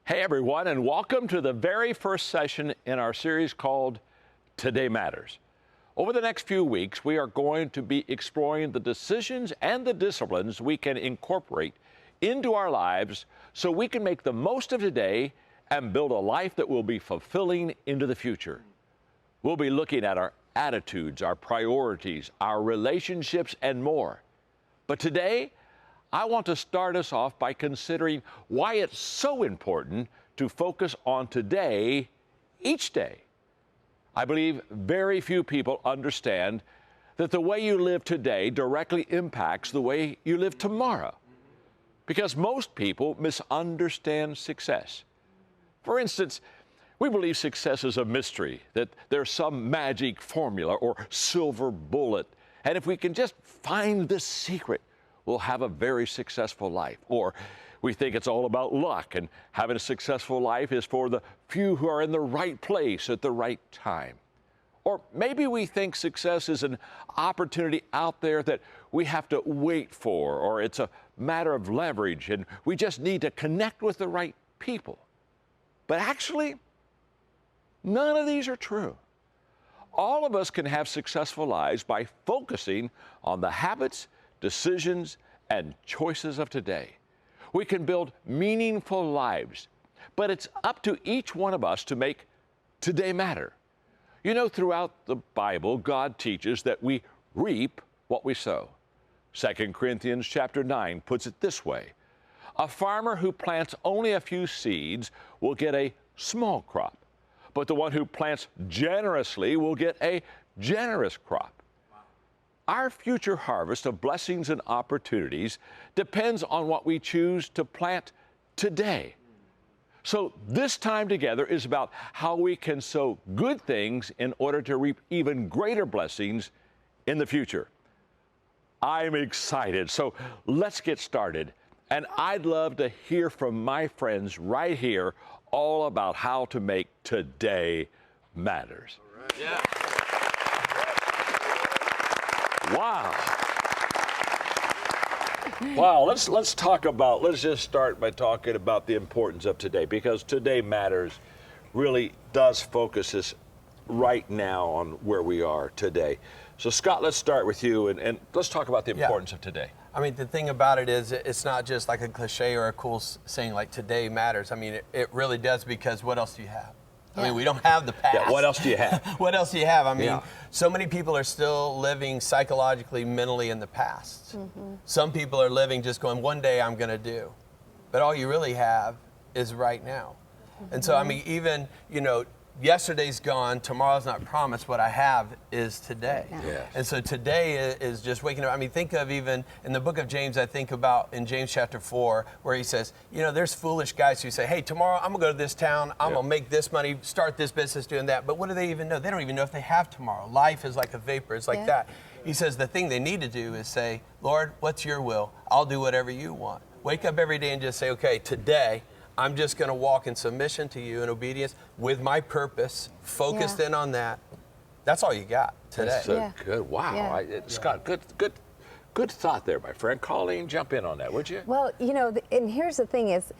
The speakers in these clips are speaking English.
Hey everyone, and welcome to the very first session in our series called Today Matters. Over the next few weeks, we are going to be exploring the decisions and the disciplines we can incorporate into our lives so we can make the most of today and build a life that will be fulfilling into the future. We'll be looking at our attitudes, our priorities, our relationships, and more. But today, I want to start us off by considering why it's so important to focus on today, each day. I believe very few people understand that the way you live today directly impacts the way you live tomorrow, because most people misunderstand success. For instance, we believe success is a mystery, that there's some magic formula or silver bullet, and if we can just find this secret, we'll have a very successful life. Or we think it's all about luck, and having a successful life is for the few who are in the right place at the right time. Or maybe we think success is an opportunity out there that we have to wait for, or it's a matter of leverage, and we just need to connect with the right people. But actually, none of these are true. All of us can have successful lives by focusing on the habits, decisions, and choices of today. We can build meaningful lives, but it's up to each one of us to make today matter. You know, throughout the Bible, God teaches that we reap what we sow. 2 Corinthians chapter 9 puts it this way: a farmer who plants only a few seeds will get a small crop, but the one who plants generously will get a generous crop. Our future harvest of blessings and opportunities depends on what we choose to plant today. So this time together is about how we can sow good things in order to reap even greater blessings in the future. I'm excited, so let's get started. And I'd love to hear from my friends right here all about how to make today matters. All right. Yeah. Wow. Wow, let's just start by talking about the importance of today, because today matters really does focus us right now on where we are today. So Scott, let's start with you and let's talk about the importance of today. I mean, the thing about it is it's not just like a cliche or a cool saying like today matters. I mean, it really does, because what else do you have? I mean, we don't have the past. Yeah, what else do you have? What else do you have? I mean, so many people are still living psychologically, mentally in the past. Mm-hmm. Some people are living just going, one day I'm going to do. But all you really have is right now. Mm-hmm. And so, I mean, even, you know, yesterday's gone, tomorrow's not promised. What I have is today. Yes. And so today is just waking up. I mean, think of even in the book of James, I think about in James chapter 4, where he says, you know, there's foolish guys who say, hey, tomorrow I'm going to go to this town, I'm going to make this money, start this business, doing that. But what do they even know? They don't even know if they have tomorrow. Life is like a vapor. It's like that. He says the thing they need to do is say, Lord, what's your will? I'll do whatever you want. Wake up every day and just say, okay, today, I'm just going to walk in submission to you in obedience with my purpose, focused in on that. That's all you got today. That's so good. Wow. Scott, good thought there, my friend. Colleen, jump in on that, would you? Well, you know, and here's the thing is,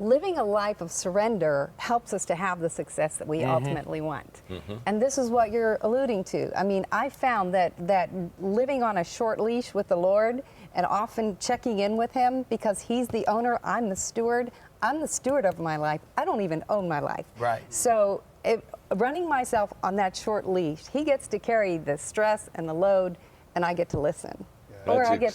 living a life of surrender helps us to have the success that we ultimately want. Mm-hmm. And this is what you're alluding to. I mean, I found that living on a short leash with the Lord and often checking in with Him, because He's the owner, I'm the steward of my life. I don't even own my life. Right. So running myself on that short leash, He gets to carry the stress and the load, and I get to listen. Or I get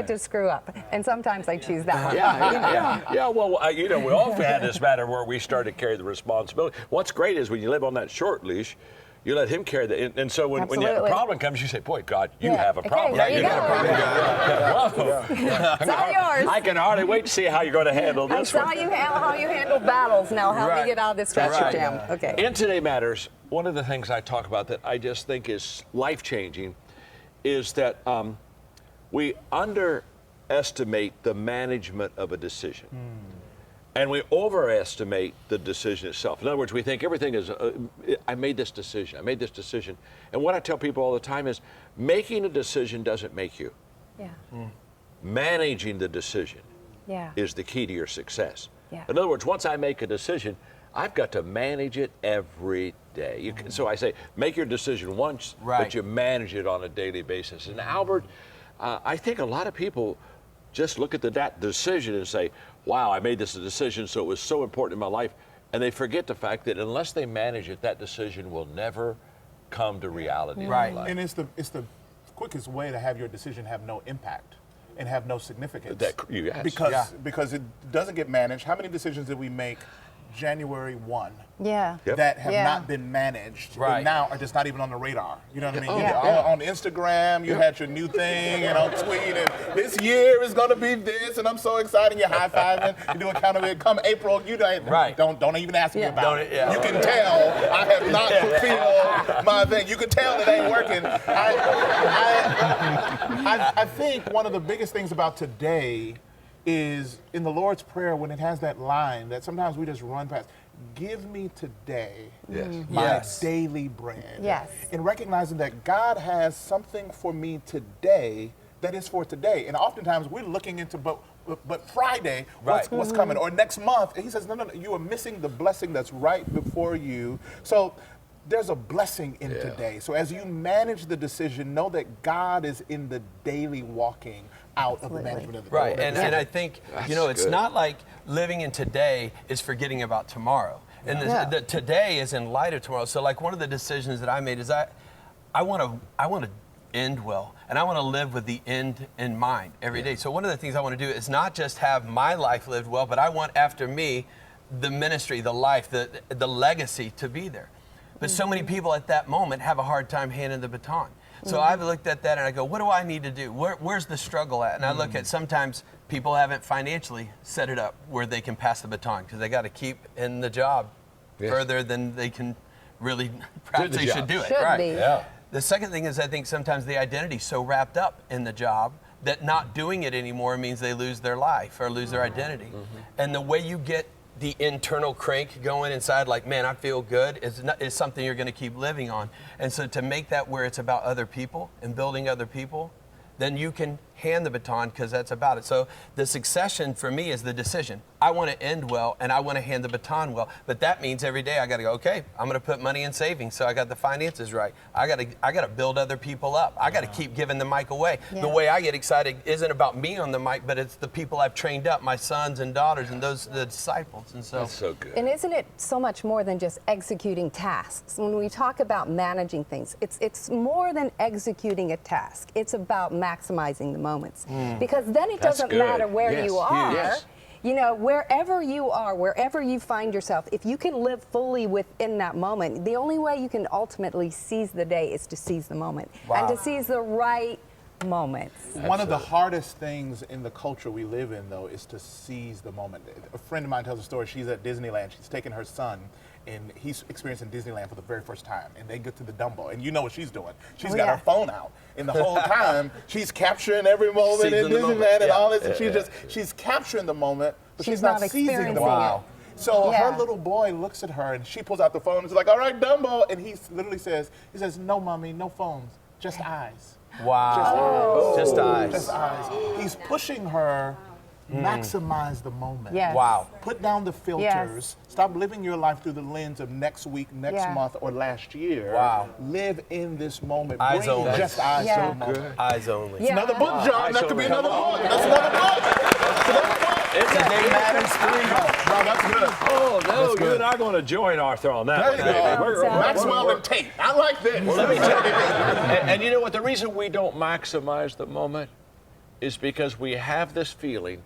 to screw up, and sometimes I choose that one. Yeah. Well, you know, we all had this matter where we started to carry the responsibility. What's great is when you live on that short leash, you let Him carry that, and so when a problem comes, you say, "Boy, God, you have a problem." There you go. It's all yours. I can hardly wait to see how you're going to handle this one. I saw how you handle battles. Now help me get out of this traffic jam. Okay. In Today Matters, one of the things I talk about that I just think is life-changing is that we underestimate the management of a decision. And we overestimate the decision itself. In other words, we think everything is, I made this decision. And what I tell people all the time is, making a decision doesn't make you. Yeah. Managing the decision Yeah. is the key to your success. Yeah. In other words, once I make a decision, I've got to manage it every day. So I say, make your decision once, but you manage it on a daily basis. And Albert, I think a lot of people just look at that decision and say, wow, I made this decision, so it was so important in my life. And they forget the fact that unless they manage it, that decision will never come to reality. In their life. And it's the quickest way to have your decision have no impact and have no significance. Yes. Because it doesn't get managed. How many decisions did we make January 1 that have not been managed and now are just not even on the radar? You know what I mean? On Instagram, you had your new thing, tweet, and this year is going to be this, and I'm so excited. You're high-fiving, you do accountability. Come April, you don't even ask me about it. You can tell I have not fulfilled my thing. You can tell it ain't working. I think one of the biggest things about today is in the Lord's Prayer when it has that line that sometimes we just run past. Give me today my daily bread. Yes. And recognizing that God has something for me today that is for today. And oftentimes we're looking into, but Friday, what's coming? Or next month. And he says, no, you are missing the blessing that's right before you. So there's a blessing in today. So as you manage the decision, know that God is in the daily walking out of the management of the day. And I think, it's not like living in today is forgetting about tomorrow. And the today is in light of tomorrow. So like one of the decisions that I made is I want to end well, and I want to live with the end in mind every day. So one of the things I want to do is not just have my life lived well, but I want after me the ministry, the life, the legacy to be there. But so many people at that moment have a hard time handing the baton. So I've looked at that and I go, what do I need to do? Where's the struggle at? And I look at sometimes people haven't financially set it up where they can pass the baton because they got to keep in the job further than they can really, perhaps they should do it. Should be. Yeah. The second thing is I think sometimes the identity's so wrapped up in the job that not doing it anymore means they lose their life or lose their identity. And the way you get the internal crank going inside, like, man, I feel good, is something you're going to keep living on. And so to make that where it's about other people and building other people, then you can hand the baton because that's about it. So the succession for me is the decision. I want to end well and I want to hand the baton well. But that means every day I got to go, okay, I'm going to put money in savings so I got the finances right. I got to build other people up. I got to keep giving the mic away. The way I get excited isn't about me on the mic, but it's the people I've trained up, my sons and daughters and the disciples. And so that's so good. And isn't it so much more than just executing tasks? When we talk about managing things, it's more than executing a task. It's about maximizing the moments. Because then it doesn't matter where you are. Yes. Wherever you are, wherever you find yourself, if you can live fully within that moment, the only way you can ultimately seize the day is to seize the moment and to seize the right moments. One of the hardest things in the culture we live in, though, is to seize the moment. A friend of mine tells a story. She's at Disneyland. She's taking her son, and he's experiencing Disneyland for the very first time. And they get to the Dumbo, and you know what she's doing. She's got her phone out, and the whole time she's capturing every moment in Disneyland and all this. And she's capturing the moment, but she's not seizing the moment. So her little boy looks at her, and she pulls out the phone and is like, "All right, Dumbo," and he literally says, "No, mommy, no phones, just eyes." Wow. Just eyes. Just eyes. He's pushing her. Maximize the moment. Yes. Wow. Put down the filters. Stop living your life through the lens of next week, next month, or last year. Wow. Live in this moment. Eyes Bring only. just eyes to the moment. Eyes only. It's another book, John. That could be another book. That's another book. It's Today Matters 3. No, that's good. Oh, no, you and I are going to join Arthur on that one. Maxwell and Tate. I like this. Well, let me tell you. And you know what? The reason we don't maximize the moment is because we have this feeling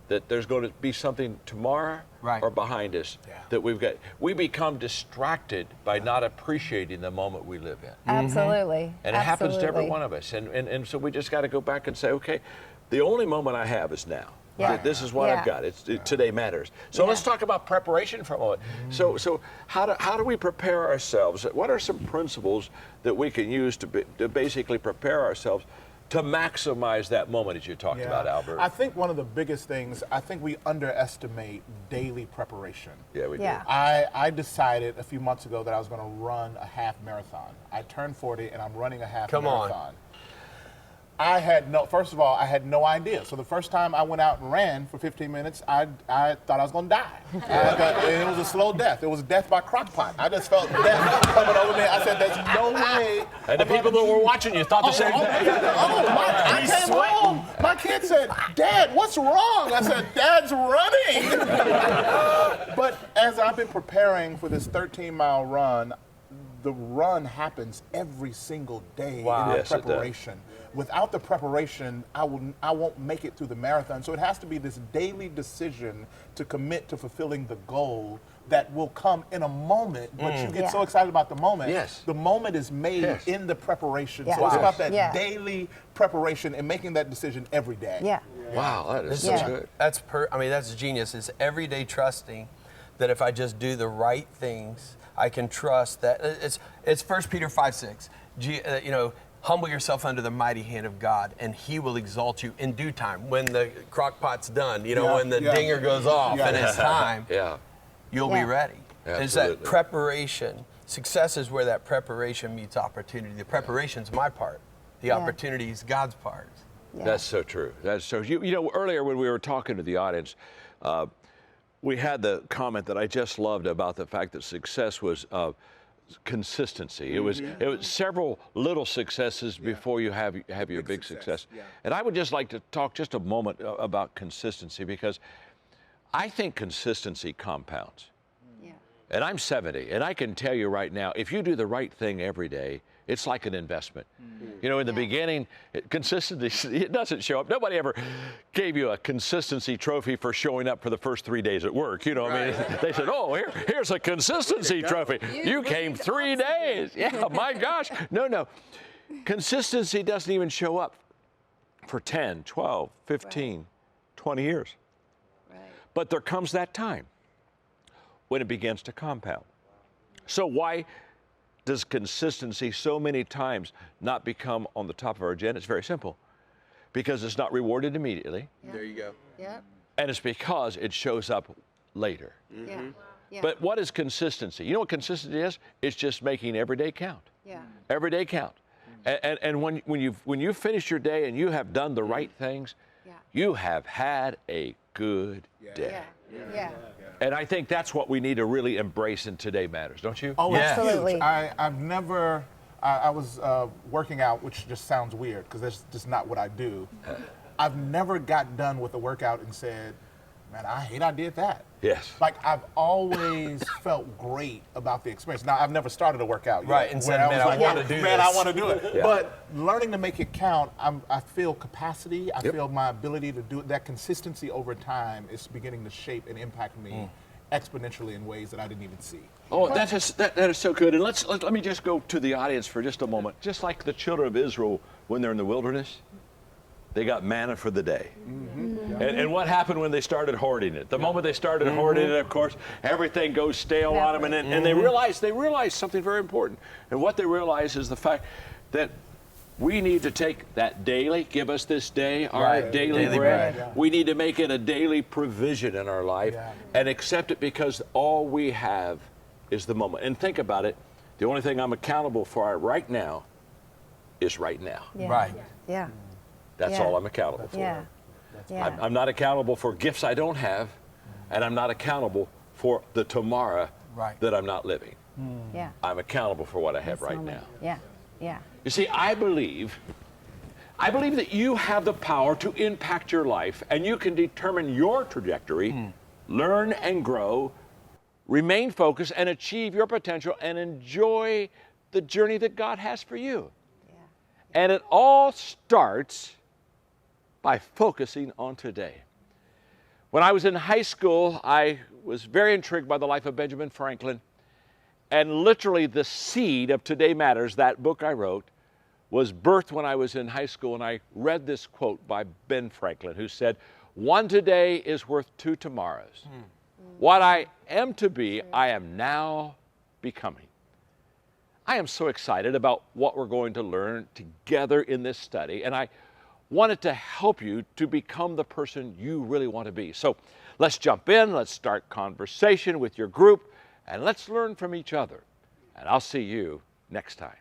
that there's going to be something tomorrow or behind us that we've got. We become distracted by not appreciating the moment we live in. Absolutely. And it happens to every one of us. And so we just got to go back and say, okay, the only moment I have is now. This is what I've got. Today matters. So let's talk about preparation for a moment. So how do we prepare ourselves? What are some principles that we can use to basically prepare ourselves to maximize that moment as you talked about, Albert? I think one of the biggest things, I think we underestimate daily preparation. Yeah, we do. I decided a few months ago that I was going to run a half marathon. I turned 40 and I'm running a half marathon. First of all, I had no idea. So the first time I went out and ran for 15 minutes, I thought I was going to die. It was a slow death. It was death by crock pot. I just felt death coming over me. I said, there's no way. And the people that were watching you thought the same thing. I came home. My kid said, Dad, what's wrong? I said, Dad's running. But as I've been preparing for this 13-mile run, the run happens every single day in the Yes, it does. preparation. Without the preparation, I won't make it through the marathon. So it has to be this daily decision to commit to fulfilling the goal that will come in a moment, but you get so excited about the moment. Yes. The moment is made in the preparation. Yeah. So it's about that Yeah. daily preparation and making that decision every day. Yeah. Wow, that is Yeah. so good. That's genius. It's everyday trusting that if I just do the right things, I can trust that. It's 1 Peter 5:6. Humble yourself under the mighty hand of God, and He will exalt you in due time. When the crock pot's done, when the dinger goes off and it's time, you'll be ready. It's that Absolutely. preparation. Success is where that preparation meets opportunity. The preparation's my part. The opportunity is God's part. Yeah. That's so true. That's so. Earlier when we were talking to the audience, we had the comment that I just loved about the fact that success was consistency. It was several little successes before you have your big success. Yeah. And I would just like to talk just a moment about consistency, because I think consistency compounds. Yeah. And I'm 70, and I can tell you right now, if you do the right thing every day, it's like an investment. In the beginning, consistency, it doesn't show up. Nobody ever gave you a consistency trophy for showing up for the first 3 days at work. I mean, they said, oh, here's a consistency trophy. You came 3 days. Yeah, my gosh. No. Consistency doesn't even show up for 10, 12, 15, 20 years. Right. But there comes that time when it begins to compound. So why does consistency so many times not become on the top of our agenda? It's very simple. Because it's not rewarded immediately, There you go. Yep. and it's because it shows up later. Yeah. Yeah. But what is consistency? You know what consistency is? It's just making every day count. Yeah. Every day count. And when you finish your day and you have done the right things, Yeah. you have had a good day. Yeah. Yeah. And I think that's what we need to really embrace in Today Matters, don't you? Oh, Yeah. it's Absolutely. huge. I was working out, which just sounds weird because that's just not what I do. I've never got done with a workout and said, man, I hate I did that. Yes. Like, I've always felt great about the experience. Now, I've never started a workout yet. Right, and said, where man, I wanna do Man, this." I want to do it. Yeah. But learning to make it count, I feel capacity. I feel my ability to do it. That consistency over time is beginning to shape and impact me exponentially in ways that I didn't even see. Oh, that is so good. And let me just go to the audience for just a moment. Just like the children of Israel when they're in the wilderness, they got manna for the day. And what happened when they started hoarding it? The moment they started hoarding it, of course, everything goes stale on them, and they realized something very important. And what they realized is the fact that we need to take that daily, give us this day our daily bread. Yeah. We need to make it a daily provision in our life and accept it, because all we have is the moment. And think about it, the only thing I'm accountable for right now is right now. Yeah. Right. Yeah. That's Yeah. all I'm accountable for. Yeah. Yeah. I'm not accountable for gifts I don't have, and I'm not accountable for the tomorrow that I'm not living. Yeah. I'm accountable for what I have This right moment. now. Yeah. Yeah. You see, I believe that you have the power to impact your life, and you can determine your trajectory, learn and grow, remain focused, and achieve your potential, and enjoy the journey that God has for you. Yeah. And it all starts by focusing on today. When I was in high school, I was very intrigued by the life of Benjamin Franklin. And literally the seed of Today Matters, that book I wrote, was birthed when I was in high school. And I read this quote by Ben Franklin, who said, "One today is worth 2 tomorrows. What I am to be, I am now becoming." I am so excited about what we're going to learn together in this study. And I wanted to help you to become the person you really want to be. So let's jump in, let's start conversation with your group, and let's learn from each other. And I'll see you next time.